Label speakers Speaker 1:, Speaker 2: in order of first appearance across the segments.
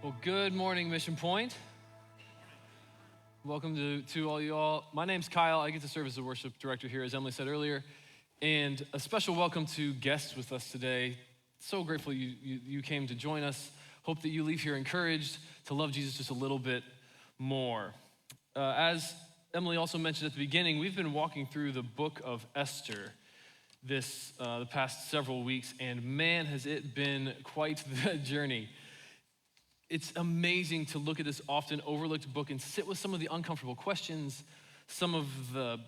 Speaker 1: Well, good morning, Mission Point. Welcome to all you all. My name's Kyle. I get to serve as the worship director here, as Emily said earlier. And a special welcome to guests with us today. So grateful you came to join us. Hope that you leave here encouraged to love Jesus just a little bit more. As Emily also mentioned at the beginning, we've been walking through the book of Esther the past several weeks, and man, has it been quite the journey. It's amazing to look at this often overlooked book and sit with some of the uncomfortable questions, some of the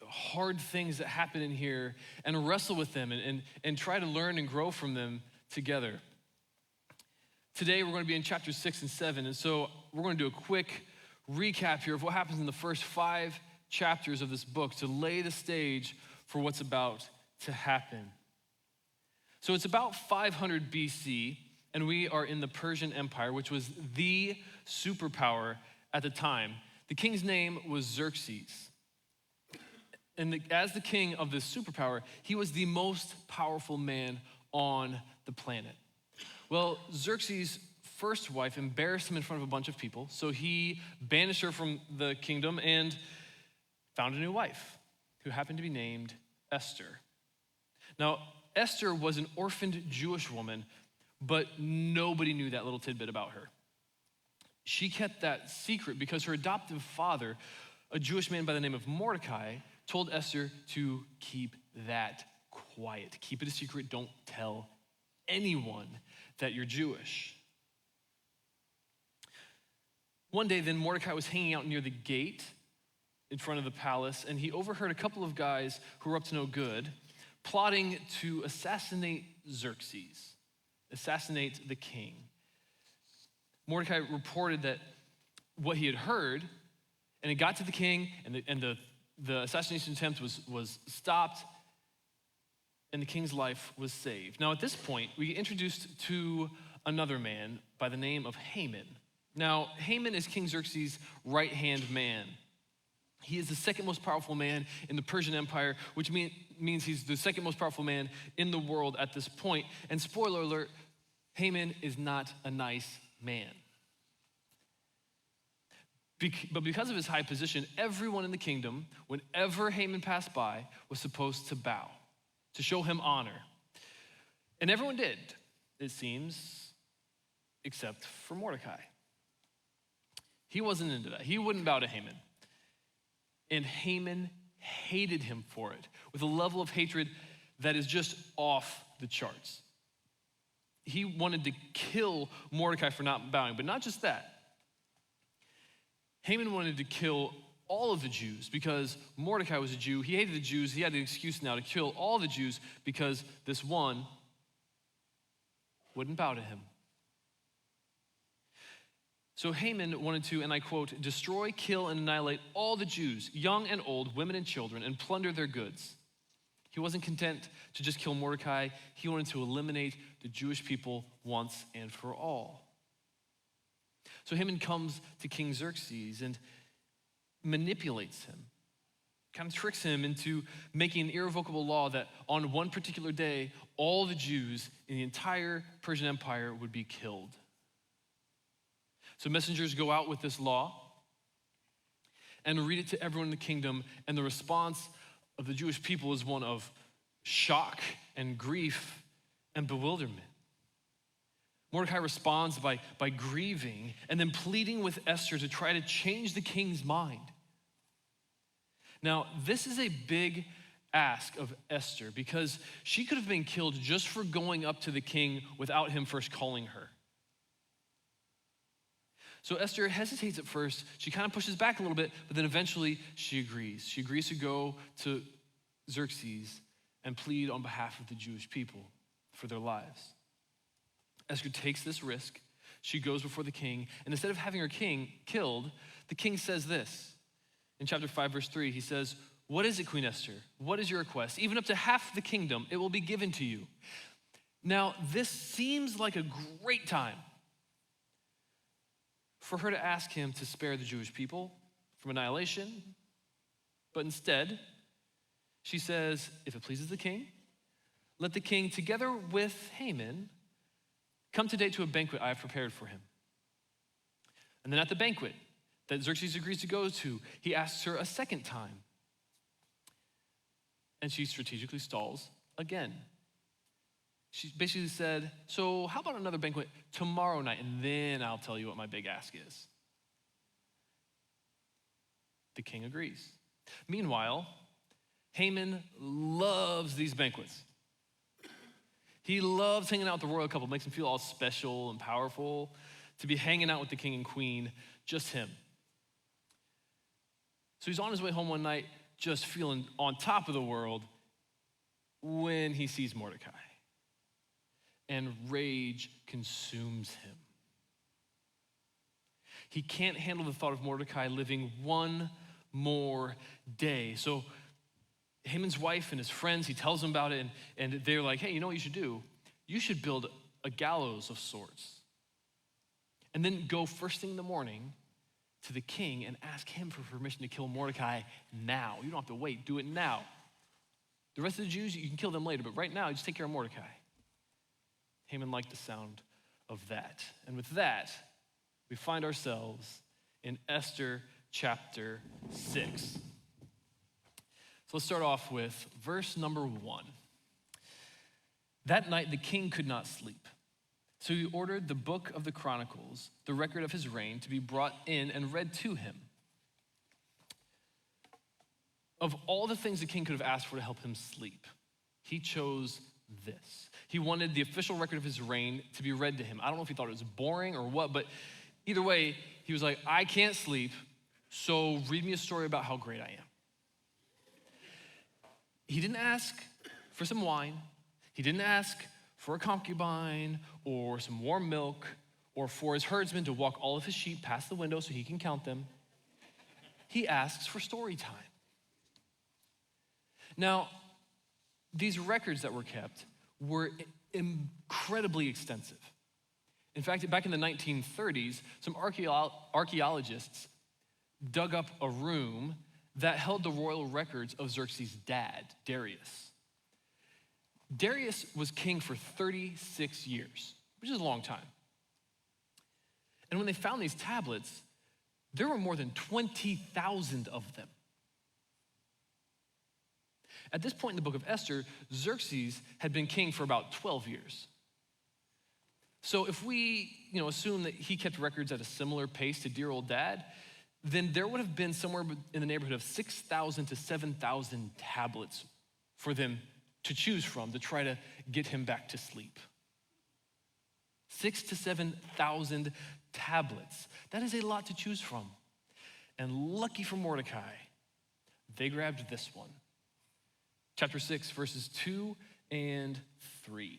Speaker 1: hard things that happen in here, and wrestle with them and try to learn and grow from them together. Today, we're going to be in chapters 6 and 7, and so we're going to do a quick recap here of what happens in the first 5 chapters of this book to lay the stage for what's about to happen. So it's about 500 BC, and we are in the Persian Empire, which was the superpower at the time. The king's name was Xerxes. And as the king of this superpower, he was the most powerful man on the planet. Well, Xerxes' first wife embarrassed him in front of a bunch of people, so he banished her from the kingdom and found a new wife who happened to be named Esther. Now, Esther was an orphaned Jewish woman, but nobody knew that little tidbit about her. She kept that secret because her adoptive father, a Jewish man by the name of Mordecai, told Esther to keep that quiet. Keep it a secret. Don't tell anyone that you're Jewish. One day, then, Mordecai was hanging out near the gate in front of the palace, and he overheard a couple of guys who were up to no good plotting to assassinate Xerxes. Assassinate the king. Mordecai reported that what he had heard, and it got to the king, and the assassination attempt was stopped, and the king's life was saved. Now, at this point, we get introduced to another man by the name of Haman. Now, Haman is King Xerxes' right-hand man. He is the second most powerful man in the Persian Empire, which means he's the second most powerful man in the world at this point. And spoiler alert, Haman is not a nice man. But because of his high position, everyone in the kingdom, whenever Haman passed by, was supposed to bow, to show him honor. And everyone did, it seems, except for Mordecai. He wasn't into that. He wouldn't bow to Haman. And Haman hated him for it with a level of hatred that is just off the charts. He wanted to kill Mordecai for not bowing, but not just that. Haman wanted to kill all of the Jews because Mordecai was a Jew. He hated the Jews. He had an excuse now to kill all the Jews because this one wouldn't bow to him. So Haman wanted to, and I quote, destroy, kill, and annihilate all the Jews, young and old, women and children, and plunder their goods. He wasn't content to just kill Mordecai. He wanted to eliminate the Jewish people once and for all. So Haman comes to King Xerxes and manipulates him, kind of tricks him into making an irrevocable law that on one particular day, all the Jews in the entire Persian Empire would be killed. So messengers go out with this law and read it to everyone in the kingdom, and the response of the Jewish people is one of shock and grief and bewilderment. Mordecai responds by grieving and then pleading with Esther to try to change the king's mind. Now, this is a big ask of Esther because she could have been killed just for going up to the king without him first calling her. So Esther hesitates at first. She kind of pushes back a little bit, but then eventually she agrees. She agrees to go to Xerxes and plead on behalf of the Jewish people for their lives. Esther takes this risk. She goes before the king, and instead of having her king killed, the king says this. In chapter 5, verse 3, he says, "What is it, Queen Esther? What is your request? Even up to half the kingdom, it will be given to you." Now, this seems like a great time for her to ask him to spare the Jewish people from annihilation. But instead, she says, if it pleases the king, let the king, together with Haman, come today to a banquet I have prepared for him. And then at the banquet that Xerxes agrees to go to, he asks her a second time. And she strategically stalls again. She basically said, so how about another banquet tomorrow night, and then I'll tell you what my big ask is. The king agrees. Meanwhile, Haman loves these banquets. He loves hanging out with the royal couple. It makes him feel all special and powerful to be hanging out with the king and queen, just him. So he's on his way home one night, just feeling on top of the world, when he sees Mordecai. And rage consumes him. He can't handle the thought of Mordecai living one more day. So Haman's wife and his friends, he tells them about it, and they're like, hey, you know what you should do? You should build a gallows of sorts. And then go first thing in the morning to the king and ask him for permission to kill Mordecai now. You don't have to wait, do it now. The rest of the Jews, you can kill them later, but right now, just take care of Mordecai. Haman liked the sound of that. And with that, we find ourselves in Esther chapter 6. So let's start off with verse number 1. That night the king could not sleep. So he ordered the book of the Chronicles, the record of his reign, to be brought in and read to him. Of all the things the king could have asked for to help him sleep, he chose this. He wanted the official record of his reign to be read to him. I don't know if he thought it was boring or what, but either way, he was like, I can't sleep, so read me a story about how great I am. He didn't ask for some wine. He didn't ask for a concubine or some warm milk or for his herdsmen to walk all of his sheep past the window so he can count them. He asks for story time. Now, these records that were kept were incredibly extensive. In fact, back in the 1930s, some archaeologists dug up a room that held the royal records of Xerxes' dad, Darius. Darius was king for 36 years, which is a long time. And when they found these tablets, there were more than 20,000 of them. At this point in the book of Esther, Xerxes had been king for about 12 years. So if we, assume that he kept records at a similar pace to dear old dad, then there would have been somewhere in the neighborhood of 6,000 to 7,000 tablets for them to choose from to try to get him back to sleep. 6,000 to 7,000 tablets. That is a lot to choose from. And lucky for Mordecai, they grabbed this one. Chapter 6, verses 2 and 3.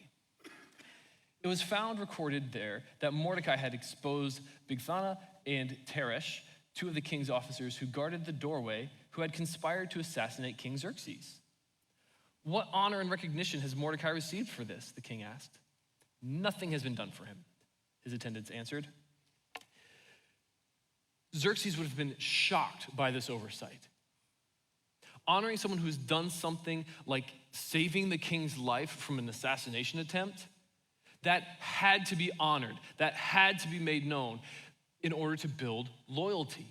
Speaker 1: It was found recorded there that Mordecai had exposed Bigthana and Teresh, two of the king's officers who guarded the doorway, who had conspired to assassinate King Xerxes. What honor and recognition has Mordecai received for this? The king asked. Nothing has been done for him, his attendants answered. Xerxes would have been shocked by this oversight. Honoring someone who's done something like saving the king's life from an assassination attempt, that had to be honored, that had to be made known in order to build loyalty.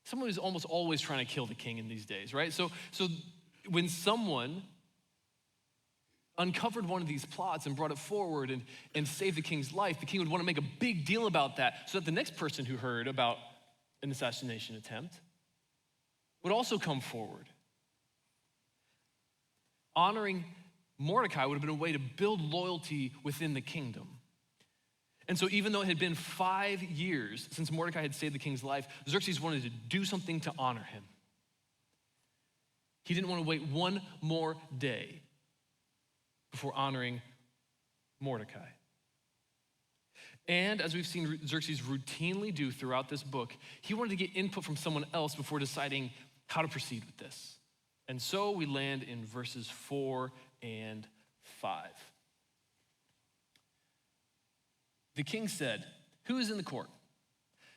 Speaker 1: Someone who's almost always trying to kill the king in these days, right? So when someone uncovered one of these plots and brought it forward and saved the king's life, the king would want to make a big deal about that so that the next person who heard about an assassination attempt would also come forward. Honoring Mordecai would have been a way to build loyalty within the kingdom. And so even though it had been 5 years since Mordecai had saved the king's life, Xerxes wanted to do something to honor him. He didn't want to wait one more day before honoring Mordecai. And as we've seen Xerxes routinely do throughout this book, he wanted to get input from someone else before deciding how to proceed with this. And so we land in verses 4 and 5. The king said, "Who is in the court?"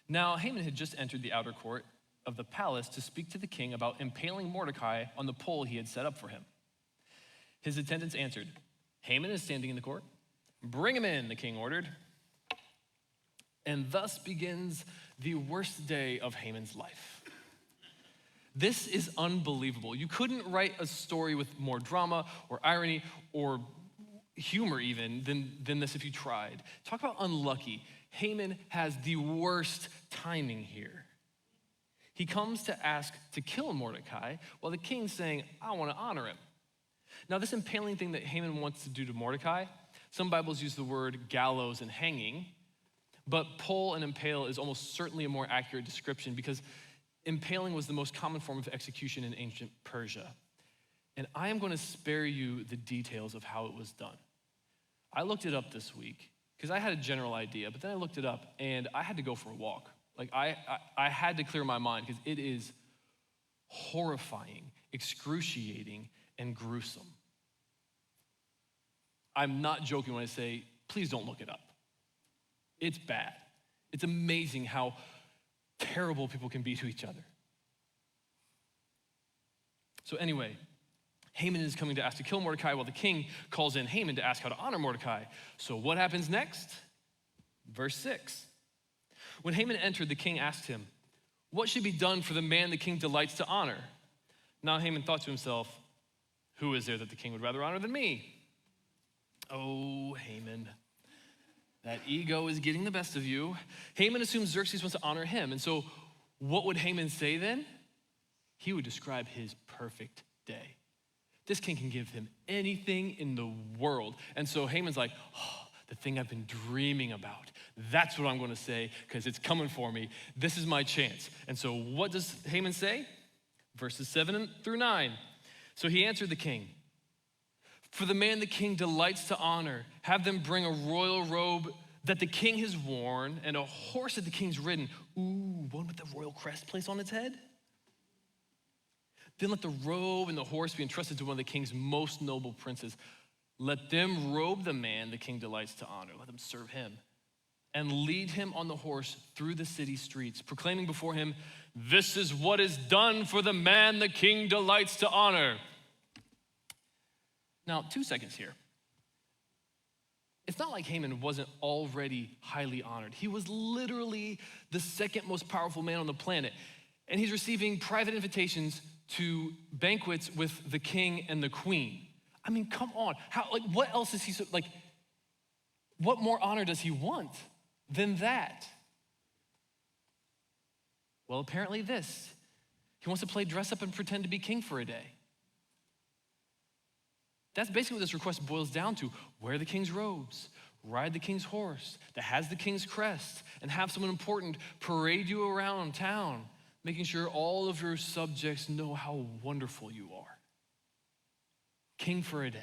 Speaker 1: Now Haman had just entered the outer court of the palace to speak to the king about impaling Mordecai on the pole he had set up for him. His attendants answered, "Haman is standing in the court." "Bring him in," the king ordered. And thus begins the worst day of Haman's life. This is unbelievable. You couldn't write a story with more drama or irony or humor even than this if you tried. Talk about unlucky. Haman has the worst timing here. He comes to ask to kill Mordecai while the king's saying, I want to honor him. Now, this impaling thing that Haman wants to do to Mordecai, some Bibles use the word gallows and hanging, but pole and impale is almost certainly a more accurate description because impaling was the most common form of execution in ancient Persia. And I am going to spare you the details of how it was done. I looked it up this week because I had a general idea, but then I looked it up and I had to go for a walk. Like I had to clear my mind because it is horrifying, excruciating, and gruesome. I'm not joking when I say, please don't look it up. It's bad. It's amazing how terrible people can be to each other. So anyway, Haman is coming to ask to kill Mordecai while the king calls in Haman to ask how to honor Mordecai. So what happens next? Verse 6. When Haman entered, the king asked him, what should be done for the man the king delights to honor? Now Haman thought to himself, who is there that the king would rather honor than me? Oh, Haman, that ego is getting the best of you. Haman assumes Xerxes wants to honor him. And so what would Haman say then? He would describe his perfect day. This king can give him anything in the world. And so Haman's like, oh, the thing I've been dreaming about. That's what I'm going to say because it's coming for me. This is my chance. And so what does Haman say? Verses 7 through 9. So he answered the king, for the man the king delights to honor, have them bring a royal robe that the king has worn and a horse that the king's ridden. Ooh, one with the royal crest placed on its head? Then let the robe and the horse be entrusted to one of the king's most noble princes. Let them robe the man the king delights to honor. Let them serve him and lead him on the horse through the city streets, proclaiming before him, this is what is done for the man the king delights to honor. Now, 2 seconds here. It's not like Haman wasn't already highly honored. He was literally the second most powerful man on the planet. And he's receiving private invitations to banquets with the king and the queen. I mean, come on. What else is he, what more honor does he want than that? Well, apparently this. He wants to play dress up and pretend to be king for a day. That's basically what this request boils down to. Wear the king's robes, ride the king's horse that has the king's crest, and have someone important parade you around town, making sure all of your subjects know how wonderful you are. King for a day.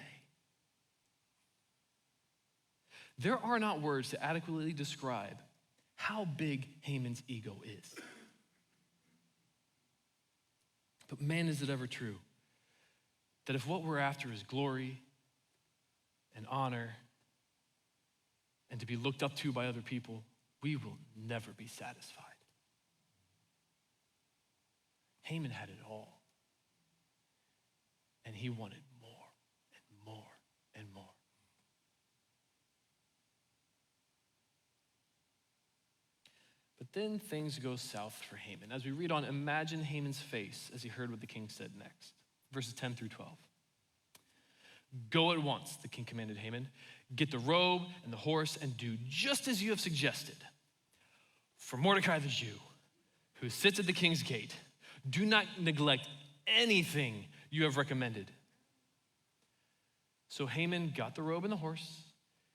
Speaker 1: There are not words to adequately describe how big Haman's ego is. But man, is it ever true that if what we're after is glory and honor and to be looked up to by other people, we will never be satisfied. Haman had it all, and he wanted more and more and more. But then things go south for Haman. As we read on, imagine Haman's face as he heard what the king said next. Verses 10 through 12. Go at once, the king commanded Haman. Get the robe and the horse and do just as you have suggested. For Mordecai the Jew, who sits at the king's gate, do not neglect anything you have recommended. So Haman got the robe and the horse.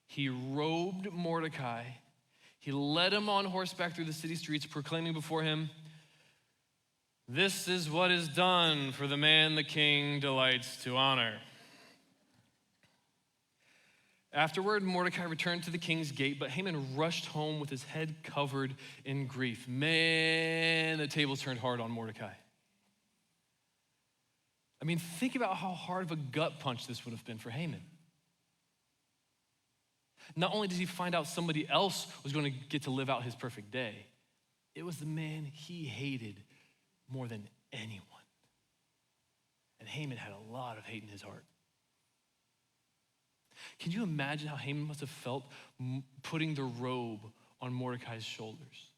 Speaker 1: He robed Mordecai. He led him on horseback through the city streets, proclaiming before him, this is what is done for the man the king delights to honor. Afterward, Mordecai returned to the king's gate, but Haman rushed home with his head covered in grief. Man, the tables turned hard on Mordecai. I mean, think about how hard of a gut punch this would have been for Haman. Not only did he find out somebody else was going to get to live out his perfect day, it was the man he hated more than anyone. And Haman had a lot of hate in his heart. Can you imagine how Haman must have felt putting the robe on Mordecai's shoulders,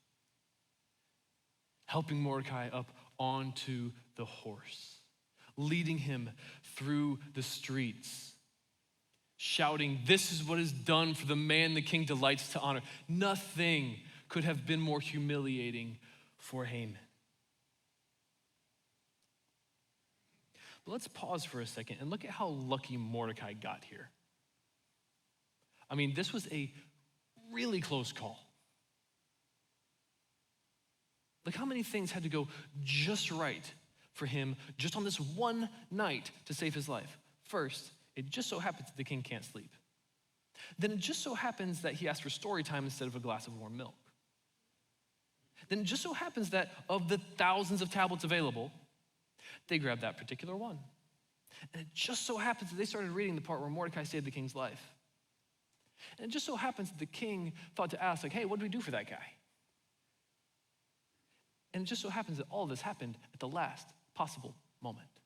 Speaker 1: helping Mordecai up onto the horse, leading him through the streets, shouting, "This is what is done for the man the king delights to honor." Nothing could have been more humiliating for Haman. But let's pause for a second and look at how lucky Mordecai got here. I mean, this was a really close call. Look how many things had to go just right for him just on this one night to save his life. First, it just so happens that the king can't sleep. Then it just so happens that he asked for story time instead of a glass of warm milk. Then it just so happens that of the thousands of tablets available, they grabbed that particular one. And it just so happens that they started reading the part where Mordecai saved the king's life. And it just so happens that the king thought to ask, like, "Hey, what do we do for that guy?" And it just so happens that all of this happened at the last possible moment.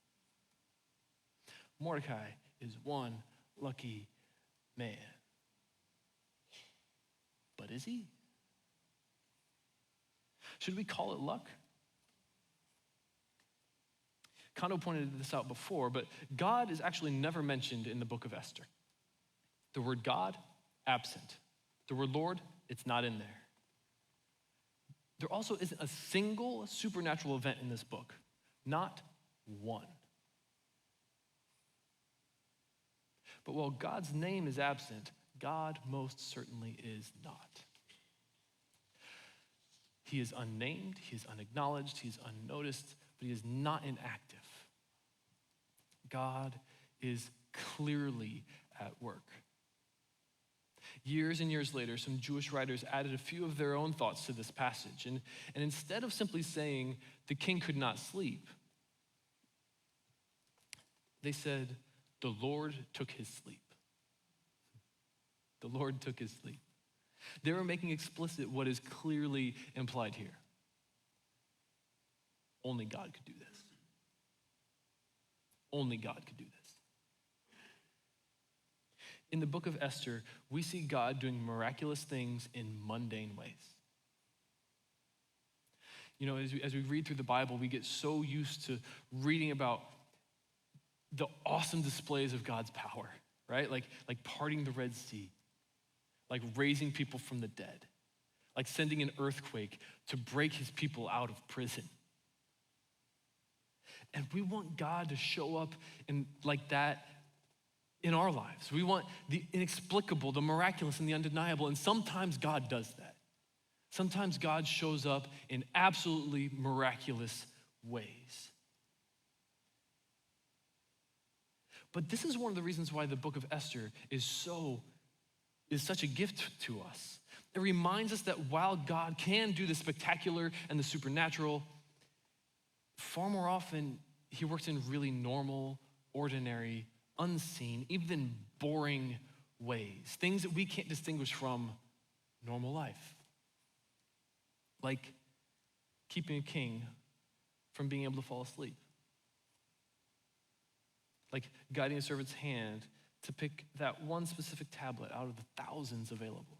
Speaker 1: Mordecai is one lucky man. But is he? Should we call it luck? Kondo pointed this out before, but God is actually never mentioned in the book of Esther. The word God, absent. The word Lord, it's not in there. There also isn't a single supernatural event in this book, not one. But while God's name is absent, God most certainly is not. He is unnamed, he is unacknowledged, he is unnoticed, but he is not inactive. God is clearly at work. Years and years later, some Jewish writers added a few of their own thoughts to this passage. And instead of simply saying the king could not sleep, they said, the Lord took his sleep. The Lord took his sleep. They were making explicit what is clearly implied here. Only God could do this. Only God could do this. In the book of Esther, we see God doing miraculous things in mundane ways. You know, as we read through the Bible, we get so used to reading about the awesome displays of God's power, right? Like parting the Red Sea, like raising people from the dead, like sending an earthquake to break his people out of prison. And we want God to show up in like that in our lives. We want the inexplicable, the miraculous, and the undeniable. And sometimes God does that. Sometimes God shows up in absolutely miraculous ways. But this is one of the reasons why the book of Esther is such a gift to us. It reminds us that while God can do the spectacular and the supernatural, far more often he works in really normal, ordinary, unseen, even boring ways. Things that we can't distinguish from normal life. Like keeping a king from being able to fall asleep. Like guiding a servant's hand to pick that one specific tablet out of the thousands available.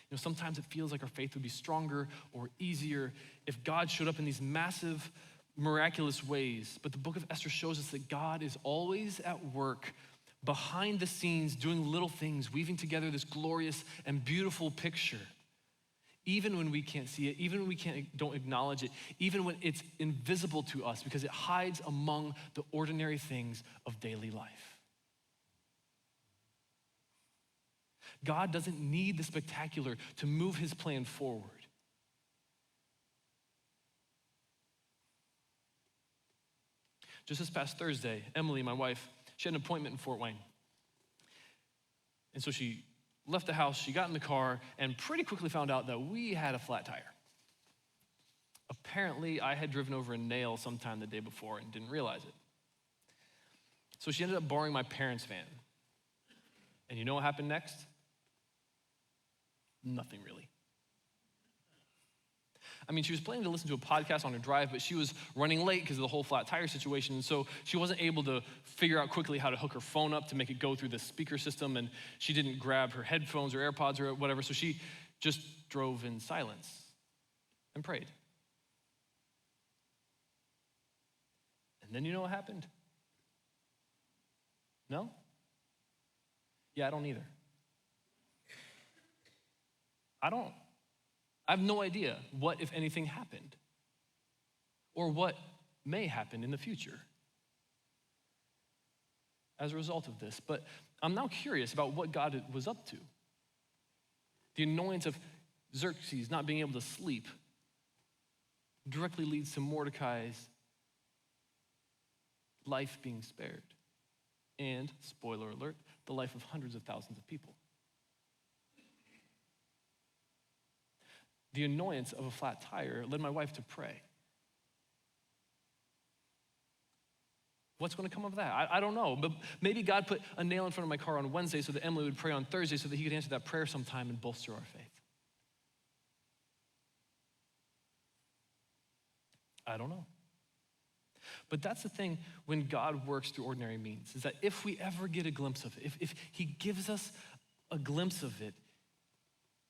Speaker 1: You know, sometimes it feels like our faith would be stronger or easier if God showed up in these massive, miraculous ways. But the book of Esther shows us that God is always at work behind the scenes, doing little things, weaving together this glorious and beautiful picture. Even when we can't see it, even when we don't acknowledge it, even when it's invisible to us because it hides among the ordinary things of daily life. God doesn't need the spectacular to move his plan forward. Just this past Thursday, Emily, my wife, she had an appointment in Fort Wayne. And so she left the house, she got in the car, and pretty quickly found out that we had a flat tire. Apparently, I had driven over a nail sometime the day before and didn't realize it. So she ended up borrowing my parents' van. And you know what happened next? Nothing really. I mean, she was planning to listen to a podcast on her drive, but she was running late because of the whole flat tire situation. And so she wasn't able to figure out quickly how to hook her phone up to make it go through the speaker system. And she didn't grab her headphones or AirPods or whatever. So she just drove in silence and prayed. And then you know what happened? No? Yeah, I don't either. I have no idea what, if anything, happened or what may happen in the future as a result of this. But I'm now curious about what God was up to. The annoyance of Xerxes not being able to sleep directly leads to Mordecai's life being spared. And, spoiler alert, the life of hundreds of thousands of people. The annoyance of a flat tire led my wife to pray. What's going to come of that? I don't know, but maybe God put a nail in front of my car on Wednesday so that Emily would pray on Thursday so that he could answer that prayer sometime and bolster our faith. I don't know. But that's the thing when God works through ordinary means, is that if we ever get a glimpse of it, if he gives us a glimpse of it,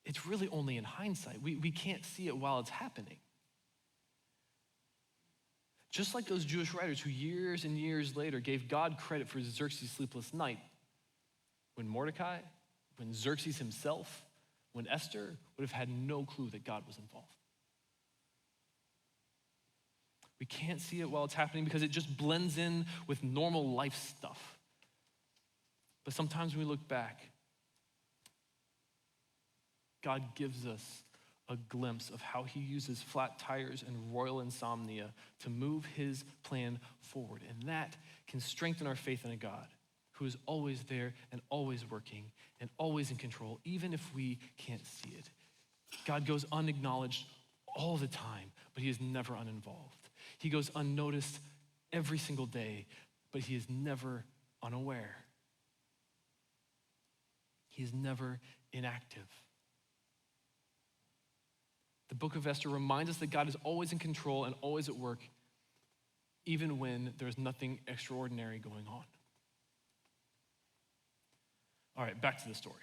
Speaker 1: it's really only in hindsight. We can't see it while it's happening. Just like those Jewish writers who years and years later gave God credit for Xerxes' sleepless night, when Mordecai, when Xerxes himself, when Esther would have had no clue that God was involved. We can't see it while it's happening because it just blends in with normal life stuff. But sometimes when we look back, God gives us a glimpse of how he uses flat tires and royal insomnia to move his plan forward. And that can strengthen our faith in a God who is always there and always working and always in control, even if we can't see it. God goes unacknowledged all the time, but he is never uninvolved. He goes unnoticed every single day, but he is never unaware. He is never inactive. The book of Esther reminds us that God is always in control and always at work, even when there's nothing extraordinary going on. All right, back to the story.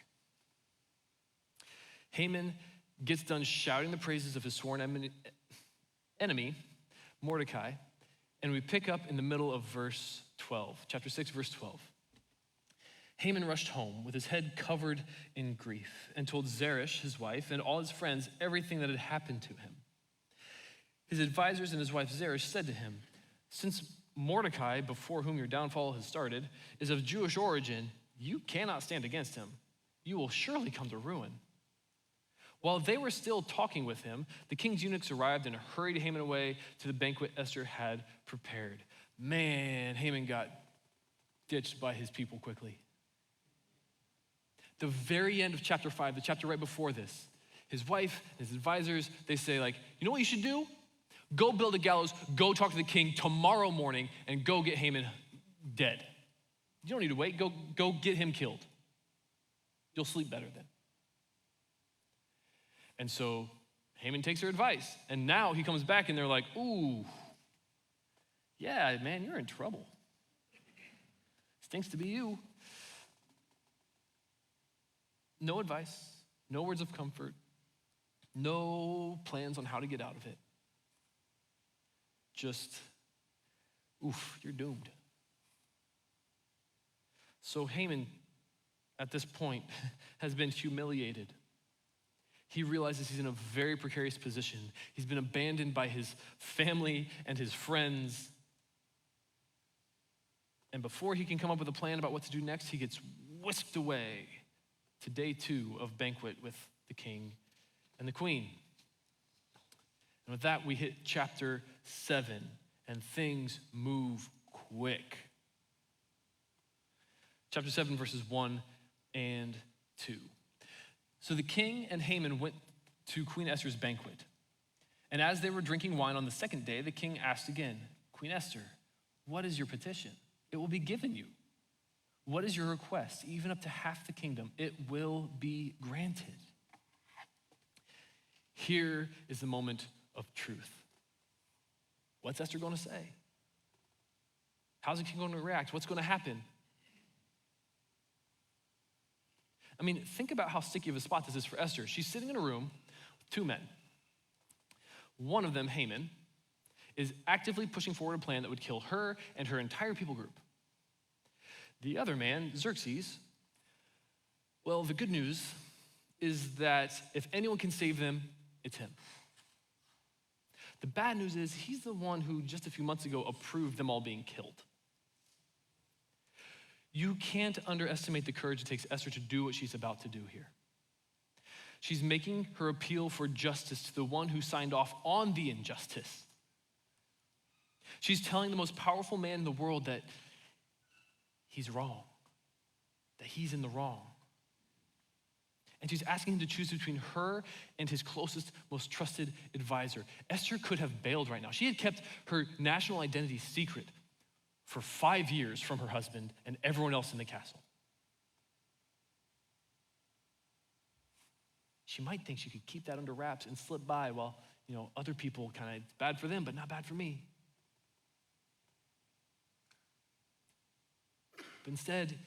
Speaker 1: Haman gets done shouting the praises of his sworn enemy, Mordecai, and we pick up in the middle of verse 12, chapter 6, verse 12. Haman rushed home with his head covered in grief and told Zeresh, his wife, and all his friends everything that had happened to him. His advisors and his wife Zeresh said to him, "Since Mordecai, before whom your downfall has started, is of Jewish origin, you cannot stand against him. You will surely come to ruin." While they were still talking with him, the king's eunuchs arrived and hurried Haman away to the banquet Esther had prepared. Man, Haman got ditched by his people quickly. The very end of chapter 5, the chapter right before this, his wife, his advisors, they say like, you know what you should do? Go build a gallows, go talk to the king tomorrow morning and go get Haman dead. You don't need to wait, go get him killed. You'll sleep better then. And so Haman takes her advice. And now he comes back and they're like, ooh, yeah, man, you're in trouble. Stinks to be you. No advice, no words of comfort, no plans on how to get out of it. Just, oof, you're doomed. So Haman, at this point, has been humiliated. He realizes he's in a very precarious position. He's been abandoned by his family and his friends. And before he can come up with a plan about what to do next, he gets whisked away to day 2 of banquet with the king and the queen. And with that, we hit chapter 7, and things move quick. Chapter 7, verses 1 and 2. So the king and Haman went to Queen Esther's banquet. And as they were drinking wine on the second day, the king asked again, "Queen Esther, what is your petition? It will be given you. What is your request? Even up to half the kingdom, it will be granted." Here is the moment of truth. What's Esther going to say? How's the king going to react? What's going to happen? I mean, think about how sticky of a spot this is for Esther. She's sitting in a room with two men. One of them, Haman, is actively pushing forward a plan that would kill her and her entire people group. The other man, Xerxes, well, the good news is that if anyone can save them, it's him. The bad news is he's the one who just a few months ago approved them all being killed. You can't underestimate the courage it takes Esther to do what she's about to do here. She's making her appeal for justice to the one who signed off on the injustice. She's telling the most powerful man in the world that he's wrong, that he's in the wrong. And she's asking him to choose between her and his closest, most trusted advisor. Esther could have bailed right now. She had kept her national identity secret for 5 years from her husband and everyone else in the castle. She might think she could keep that under wraps and slip by while, other people kind of, it's bad for them, but not bad for me. But instead,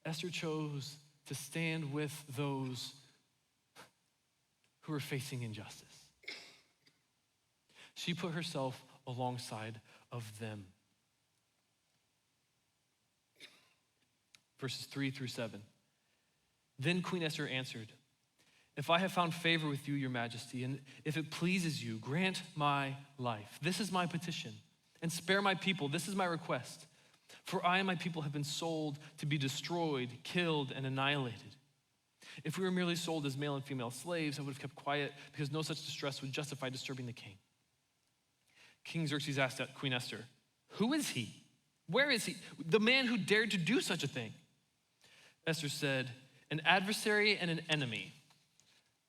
Speaker 1: Esther chose to stand with those who are facing injustice. She put herself alongside of them. Verses 3-7. Then Queen Esther answered, "If I have found favor with you, your majesty, and if it pleases you, grant my life. This is my petition, and spare my people. This is my request. For I and my people have been sold to be destroyed, killed, and annihilated. If we were merely sold as male and female slaves, I would have kept quiet because no such distress would justify disturbing the king." King Xerxes asked Queen Esther, "Who is he? Where is he? The man who dared to do such a thing?" Esther said, "An adversary and an enemy,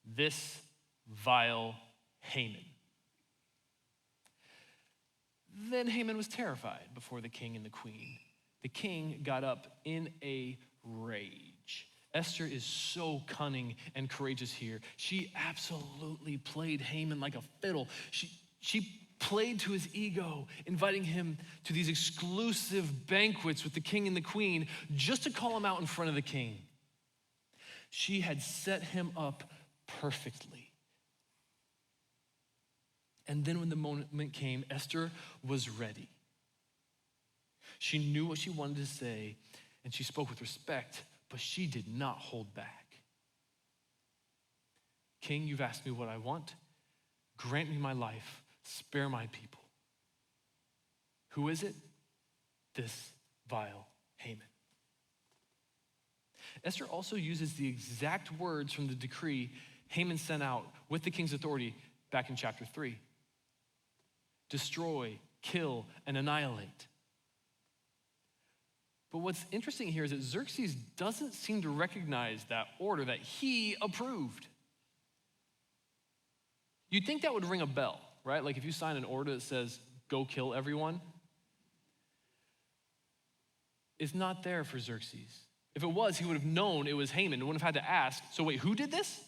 Speaker 1: this vile Haman." Then Haman was terrified before the king and the queen. The king got up in a rage. Esther is so cunning and courageous here. She absolutely played Haman like a fiddle. She played to his ego, inviting him to these exclusive banquets with the king and the queen just to call him out in front of the king. She had set him up perfectly. And then when the moment came, Esther was ready. She knew what she wanted to say, and she spoke with respect, but she did not hold back. "King, you've asked me what I want. Grant me my life. Spare my people." Who is it? This vile Haman. Esther also uses the exact words from the decree Haman sent out with the king's authority back in chapter 3. Destroy, kill, and annihilate. But what's interesting here is that Xerxes doesn't seem to recognize that order that he approved. You'd think that would ring a bell, right? Like if you sign an order that says, "Go kill everyone," it's not there for Xerxes. If it was, he would have known it was Haman and wouldn't have had to ask, "So wait, who did this?"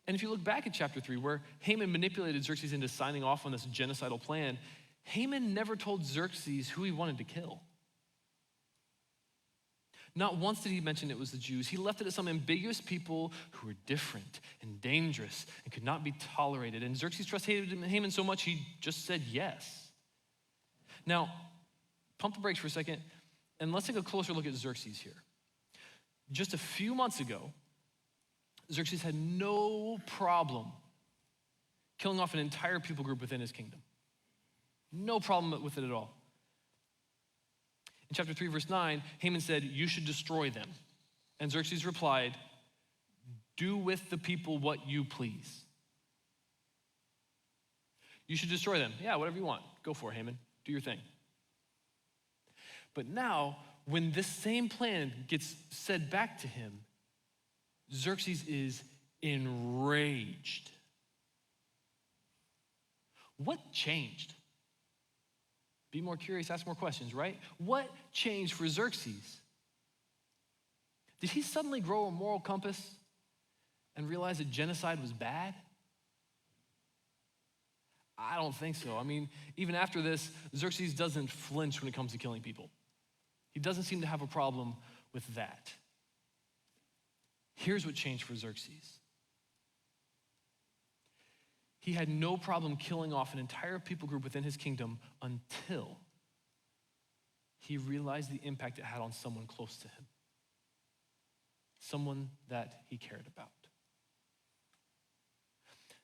Speaker 1: And if you look back at chapter 3, where Haman manipulated Xerxes into signing off on this genocidal plan, Haman never told Xerxes who he wanted to kill. Not once did he mention it was the Jews. He left it to some ambiguous people who were different and dangerous and could not be tolerated. And Xerxes trusted Haman so much, he just said yes. Now, pump the brakes for a second, and let's take a closer look at Xerxes here. Just a few months ago, Xerxes had no problem killing off an entire people group within his kingdom. No problem with it at all. In chapter 3, verse 9, Haman said, "You should destroy them." And Xerxes replied, "Do with the people what you please." You should destroy them. Yeah, whatever you want. Go for it, Haman. Do your thing. But now, when this same plan gets said back to him, Xerxes is enraged. What changed? Be more curious, ask more questions, right? What changed for Xerxes? Did he suddenly grow a moral compass and realize that genocide was bad? I don't think so. I mean, even after this, Xerxes doesn't flinch when it comes to killing people. He doesn't seem to have a problem with that. Here's what changed for Xerxes. He had no problem killing off an entire people group within his kingdom until he realized the impact it had on someone close to him, someone that he cared about.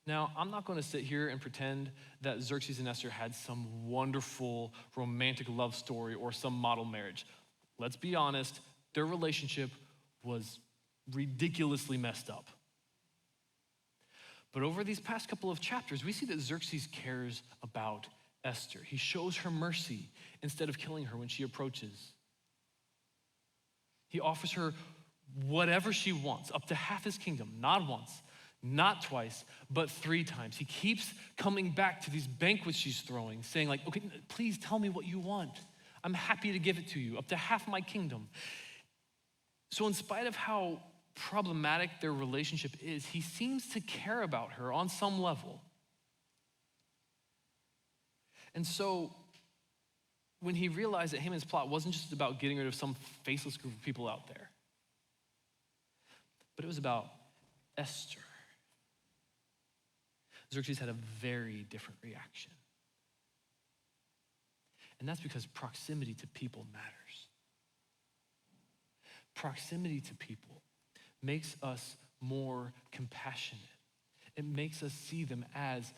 Speaker 1: Now, I'm not going to sit here and pretend that Xerxes and Esther had some wonderful romantic love story or some model marriage. Let's be honest, their relationship was ridiculously messed up. But over these past couple of chapters, we see that Xerxes cares about Esther. He shows her mercy instead of killing her when she approaches. He offers her whatever she wants, up to half his kingdom, not once, not twice, but 3 times. He keeps coming back to these banquets she's throwing, saying like, okay, please tell me what you want. I'm happy to give it to you, up to half my kingdom. So in spite of how problematic their relationship is, he seems to care about her on some level. And so when he realized that Haman's plot wasn't just about getting rid of some faceless group of people out there, but it was about Esther, Xerxes had a very different reaction. And that's because proximity to people matters. Proximity to people makes us more compassionate. It makes us see them as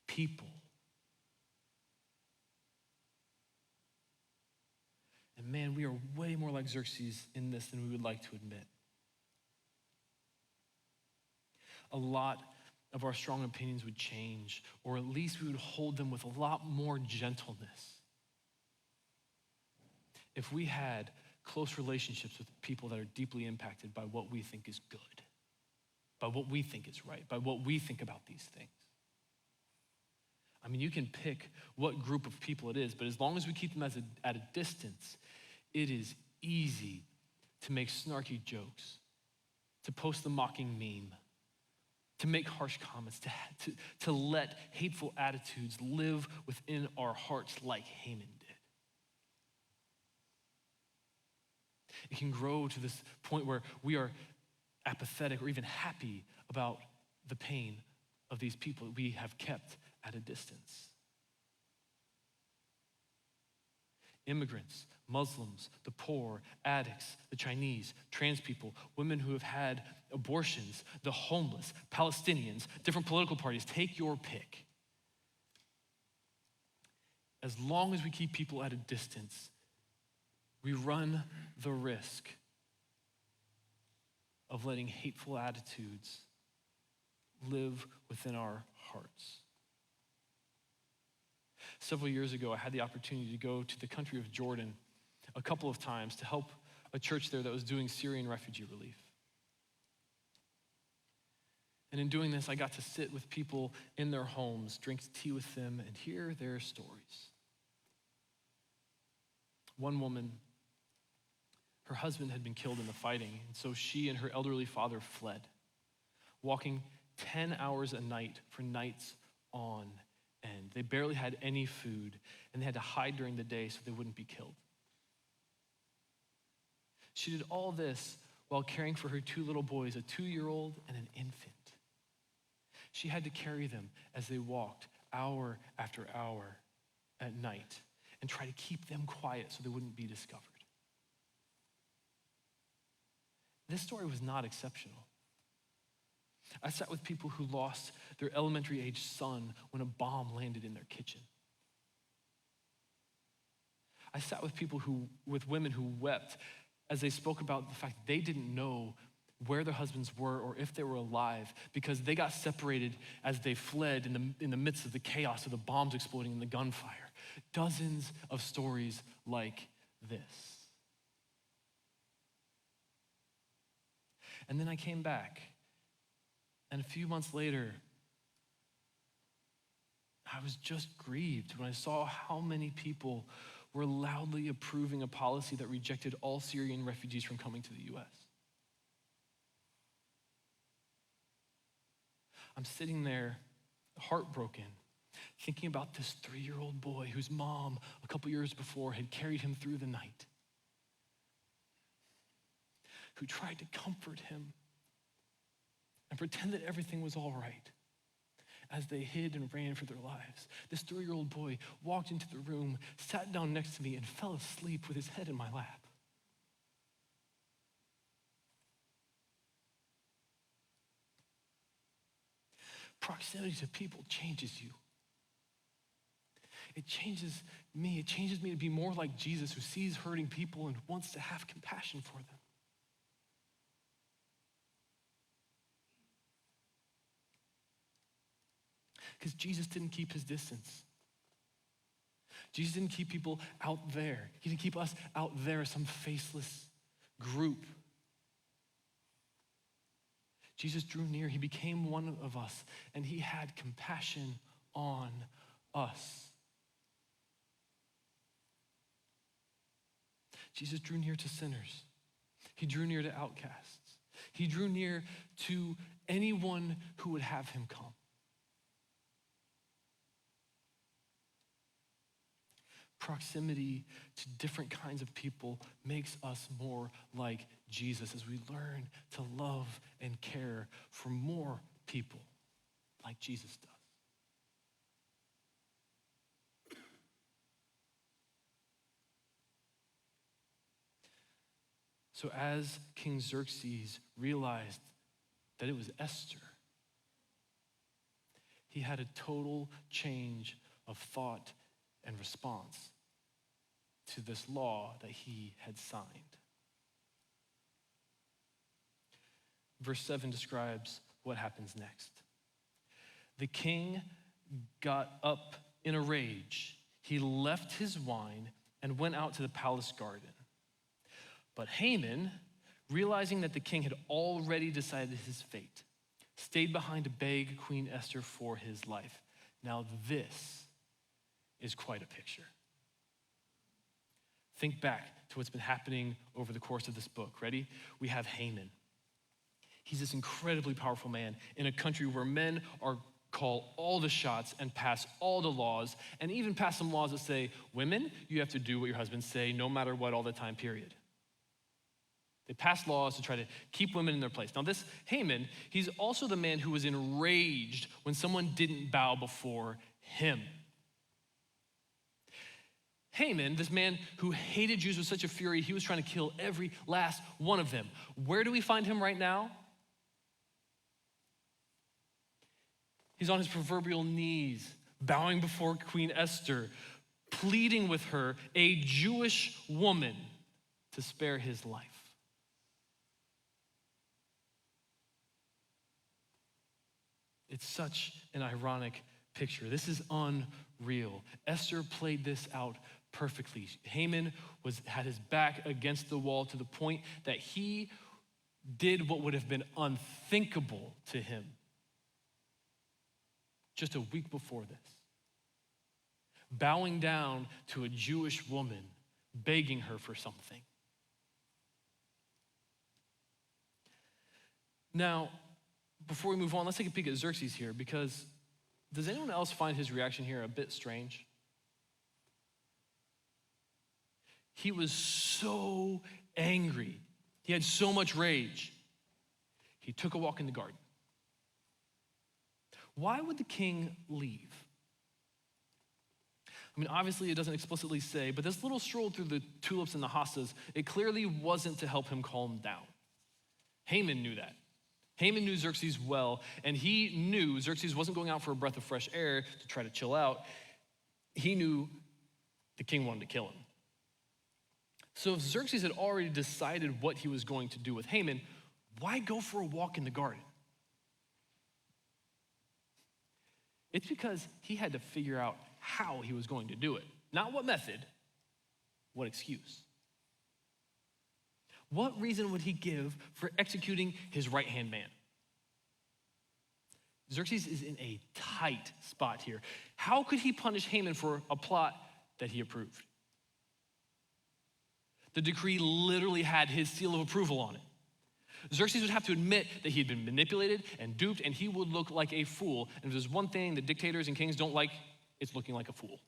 Speaker 1: people. And man, we are way more like Xerxes in this than we would like to admit. A lot of our strong opinions would change, or at least we would hold them with a lot more gentleness if we had close relationships with people that are deeply impacted by what we think is good, by what we think is right, by what we think about these things. I mean, you can pick what group of people it is, but as long as we keep them at a distance, it is easy to make snarky jokes, to post the mocking meme, to make harsh comments, to let hateful attitudes live within our hearts like Haman did. It can grow to this point where we are apathetic or even happy about the pain of these people that we have kept at a distance. Immigrants, Muslims, the poor, addicts, the Chinese, trans people, women who have had abortions, the homeless, Palestinians, different political parties, take your pick. As long as we keep people at a distance, we run the risk of letting hateful attitudes live within our hearts. Several years ago, I had the opportunity to go to the country of Jordan a couple of times to help a church there that was doing Syrian refugee relief. And in doing this, I got to sit with people in their homes, drink tea with them, and hear their stories. One woman, her husband had been killed in the fighting, and so she and her elderly father fled, walking 10 hours a night for nights on end. They barely had any food, and they had to hide during the day so they wouldn't be killed. She did all this while caring for her 2 little boys, a 2-year-old and an infant. She had to carry them as they walked hour after hour at night and try to keep them quiet so they wouldn't be discovered. This story was not exceptional. I sat with people who lost their elementary age son when a bomb landed in their kitchen. I sat with with women who wept as they spoke about the fact that they didn't know where their husbands were or if they were alive because they got separated as they fled in the midst of the chaos of the bombs exploding and the gunfire. Dozens of stories like this. And then I came back, and a few months later, I was just grieved when I saw how many people were loudly approving a policy that rejected all Syrian refugees from coming to the U.S. I'm sitting there heartbroken, thinking about this 3-year-old boy whose mom a couple years before had carried him through the night, who tried to comfort him and pretend that everything was all right as they hid and ran for their lives. This 3-year-old boy walked into the room, sat down next to me, and fell asleep with his head in my lap. Proximity to people changes you. It changes me. It changes me to be more like Jesus, who sees hurting people and wants to have compassion for them. Because Jesus didn't keep his distance. Jesus didn't keep people out there. He didn't keep us out there as some faceless group. Jesus drew near. He became one of us, and he had compassion on us. Jesus drew near to sinners. He drew near to outcasts. He drew near to anyone who would have him come. Proximity to different kinds of people makes us more like Jesus as we learn to love and care for more people like Jesus does. So as King Xerxes realized that it was Esther, he had a total change of thought and response to this law that he had signed. Verse 7 describes what happens next. The king got up in a rage. He left his wine and went out to the palace garden. But Haman, realizing that the king had already decided his fate, stayed behind to beg Queen Esther for his life. Now this is quite a picture. Think back to what's been happening over the course of this book. Ready? We have Haman. He's this incredibly powerful man in a country where men are call all the shots and pass all the laws, and even pass some laws that say, women, you have to do what your husbands say no matter what all the time, period. They pass laws to try to keep women in their place. Now this Haman, he's also the man who was enraged when someone didn't bow before him. Haman, this man who hated Jews with such a fury, he was trying to kill every last one of them. Where do we find him right now? He's on his proverbial knees, bowing before Queen Esther, pleading with her, a Jewish woman, to spare his life. It's such an ironic picture. This is unreal. Esther played this out perfectly. Haman had his back against the wall to the point that he did what would have been unthinkable to him just a week before this. Bowing down to a Jewish woman, begging her for something. Now, before we move on, let's take a peek at Xerxes here, because does anyone else find his reaction here a bit strange? He was so angry. He had so much rage. He took a walk in the garden. Why would the king leave? I mean, obviously it doesn't explicitly say, but this little stroll through the tulips and the hostas, it clearly wasn't to help him calm down. Haman knew that. Haman knew Xerxes well, and he knew Xerxes wasn't going out for a breath of fresh air to try to chill out. He knew the king wanted to kill him. So if Xerxes had already decided what he was going to do with Haman, why go for a walk in the garden? It's because he had to figure out how he was going to do it. Not what method, what excuse. What reason would he give for executing his right-hand man? Xerxes is in a tight spot here. How could he punish Haman for a plot that he approved? The decree literally had his seal of approval on it. Xerxes would have to admit that he had been manipulated and duped, and he would look like a fool. And if there's one thing that dictators and kings don't like, it's looking like a fool.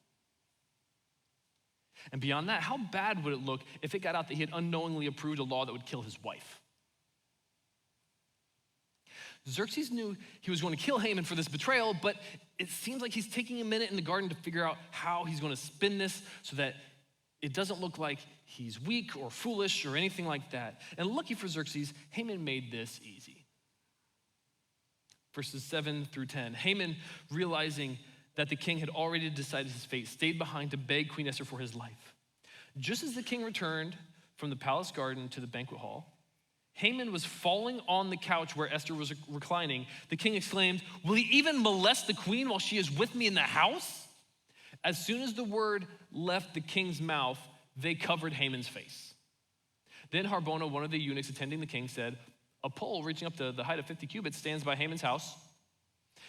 Speaker 1: And beyond that, how bad would it look if it got out that he had unknowingly approved a law that would kill his wife? Xerxes knew he was going to kill Haman for this betrayal, but it seems like he's taking a minute in the garden to figure out how he's going to spin this so that it doesn't look like he's weak or foolish or anything like that. And lucky for Xerxes, Haman made this easy. Verses 7 through 10, Haman, realizing that the king had already decided his fate, stayed behind to beg Queen Esther for his life. Just as the king returned from the palace garden to the banquet hall, Haman was falling on the couch where Esther was reclining. The king exclaimed, "Will he even molest the queen while she is with me in the house?" As soon as the word left the king's mouth, they covered Haman's face. Then Harbona, one of the eunuchs attending the king, said, "A pole reaching up to the height of 50 cubits stands by Haman's house."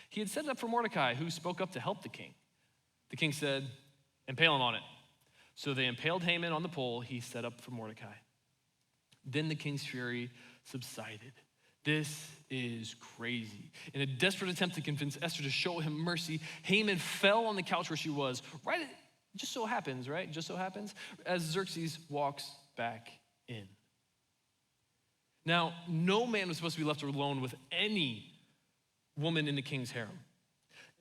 Speaker 1: He had set it up for Mordecai, who spoke up to help the king. The king said, "Impale him on it." So they impaled Haman on the pole he set up for Mordecai. Then the king's fury subsided. This is crazy. In a desperate attempt to convince Esther to show him mercy, Haman fell on the couch where she was. Just so happens, as Xerxes walks back in. Now, no man was supposed to be left alone with any woman in the king's harem.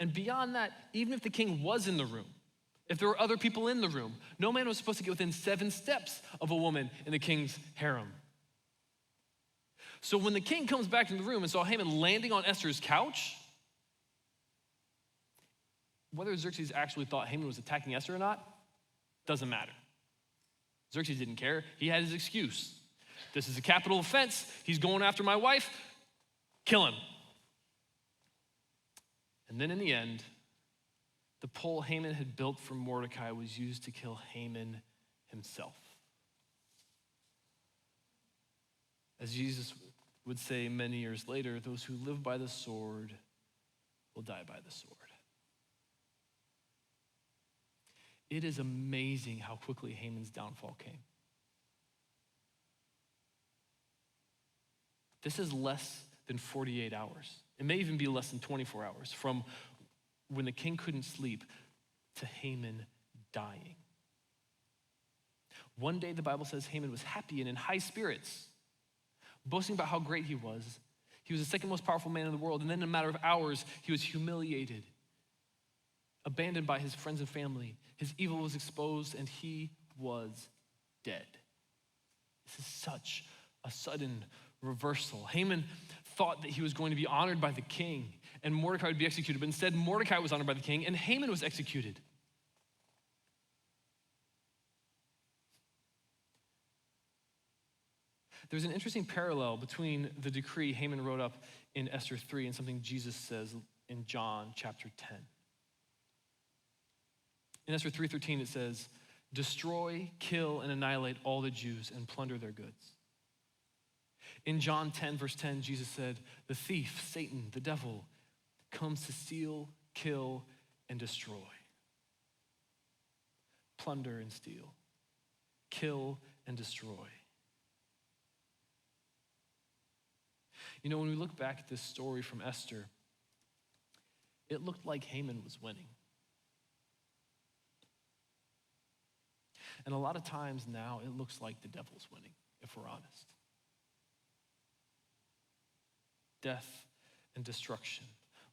Speaker 1: And beyond that, even if the king was in the room, if there were other people in the room, no man was supposed to get within 7 steps of a woman in the king's harem. So when the king comes back into the room and saw Haman landing on Esther's couch, whether Xerxes actually thought Haman was attacking Esther or not, doesn't matter. Xerxes didn't care. He had his excuse. This is a capital offense. He's going after my wife. Kill him. And then in the end, the pole Haman had built for Mordecai was used to kill Haman himself. As Jesus would say many years later, those who live by the sword will die by the sword. It is amazing how quickly Haman's downfall came. This is less than 48 hours. It may even be less than 24 hours from when the king couldn't sleep to Haman dying. One day the Bible says Haman was happy and in high spirits, boasting about how great he was. He was the second most powerful man in the world, and then in a matter of hours, he was humiliated, abandoned by his friends and family. His evil was exposed, and he was dead. This is such a sudden reversal. Haman thought that he was going to be honored by the king, and Mordecai would be executed, but instead Mordecai was honored by the king, and Haman was executed. There's an interesting parallel between the decree Haman wrote up in Esther 3 and something Jesus says in John chapter 10. In Esther 3:13 it says, "Destroy, kill, and annihilate all the Jews and plunder their goods." In John 10 verse 10, Jesus said, "The thief, Satan, the devil, comes to steal, kill, and destroy." Plunder and steal, kill and destroy. You know, when we look back at this story from Esther, it looked like Haman was winning. And a lot of times now, it looks like the devil's winning, if we're honest. Death and destruction,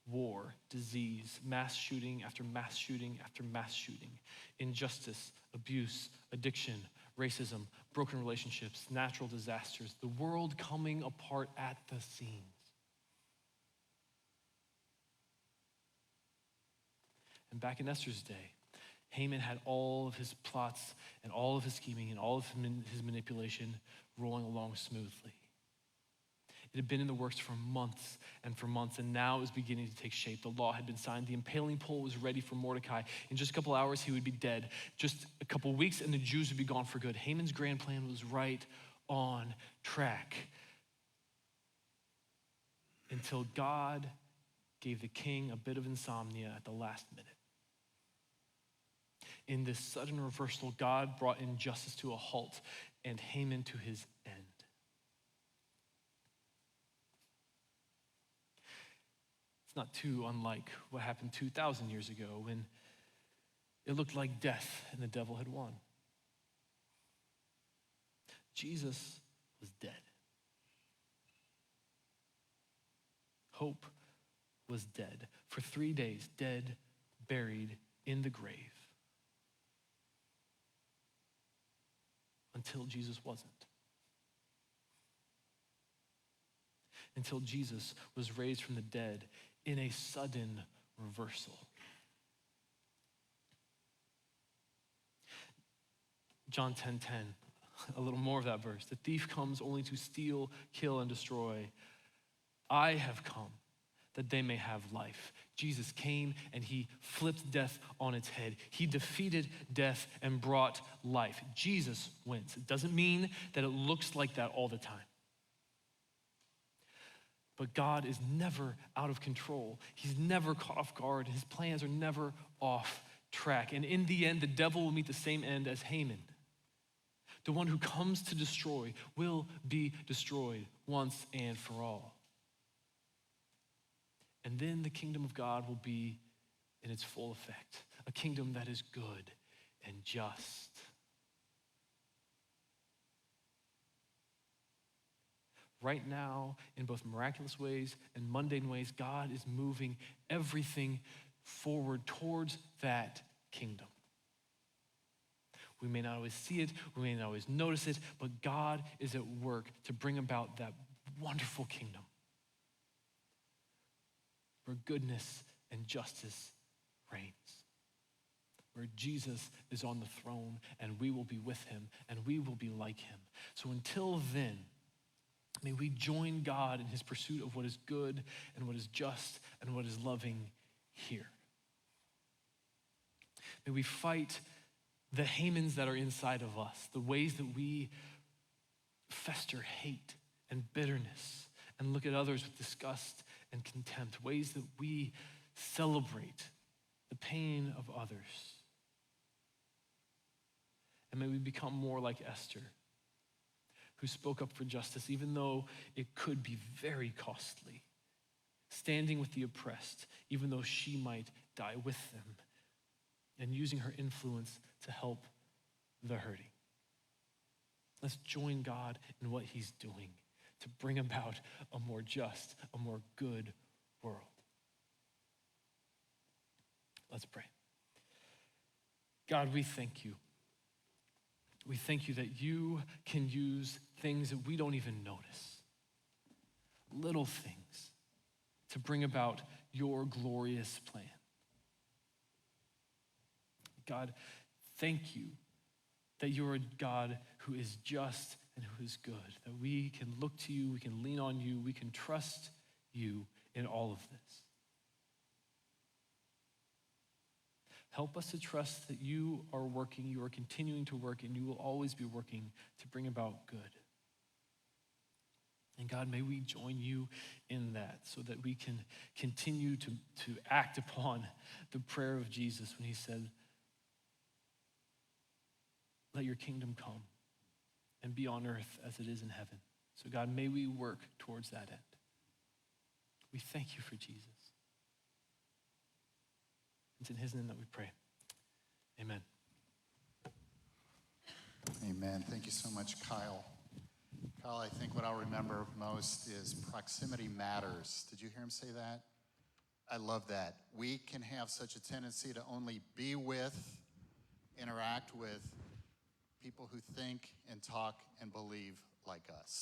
Speaker 1: war, disease, mass shooting after mass shooting after mass shooting, injustice, abuse, addiction, racism, broken relationships, natural disasters, the world coming apart at the seams. And back in Esther's day, Haman had all of his plots and all of his scheming and all of his manipulation rolling along smoothly. It had been in the works for months, and now it was beginning to take shape. The law had been signed. The impaling pole was ready for Mordecai. In just a couple hours, he would be dead. Just a couple weeks, and the Jews would be gone for good. Haman's grand plan was right on track until God gave the king a bit of insomnia at the last minute. In this sudden reversal, God brought injustice to a halt and Haman to his end. It's not too unlike what happened 2,000 years ago when it looked like death and the devil had won. Jesus was dead. Hope was dead. For 3 days, dead, buried in the grave. Until Jesus wasn't. Until Jesus was raised from the dead in a sudden reversal. John 10:10, a little more of that verse. The thief comes only to steal, kill, and destroy. I have come that they may have life. Jesus came and he flipped death on its head. He defeated death and brought life. Jesus wins. It doesn't mean that it looks like that all the time. But God is never out of control. He's never caught off guard. His plans are never off track. And in the end, the devil will meet the same end as Haman. The one who comes to destroy will be destroyed once and for all. And then the kingdom of God will be in its full effect, a kingdom that is good and just. Right now, in both miraculous ways and mundane ways, God is moving everything forward towards that kingdom. We may not always see it, we may not always notice it, but God is at work to bring about that wonderful kingdom where goodness and justice reigns, where Jesus is on the throne and we will be with him and we will be like him. So until then, may we join God in his pursuit of what is good and what is just and what is loving here. May we fight the Hamans that are inside of us, the ways that we fester hate and bitterness and look at others with disgust and contempt, ways that we celebrate the pain of others. And may we become more like Esther, who spoke up for justice, even though it could be very costly, standing with the oppressed, even though she might die with them, and using her influence to help the hurting. Let's join God in what he's doing to bring about a more just, a more good world. Let's pray. God, we thank you. We thank you that you can use things that we don't even notice, little things, to bring about your glorious plan. God, thank you that you're a God who is just and who is good, that we can look to you, we can lean on you, we can trust you in all of this. Help us to trust that you are working, you are continuing to work, and you will always be working to bring about good. And God, may we join you in that so that we can continue to act upon the prayer of Jesus when he said, let your kingdom come and be on earth as it is in heaven. So God, may we work towards that end. We thank you for Jesus. It's in his name that we pray. Amen.
Speaker 2: Amen. Thank you so much, Kyle. Kyle, I think what I'll remember most is proximity matters. Did you hear him say that? I love that. We can have such a tendency to only be with, interact with people who think and talk and believe like us.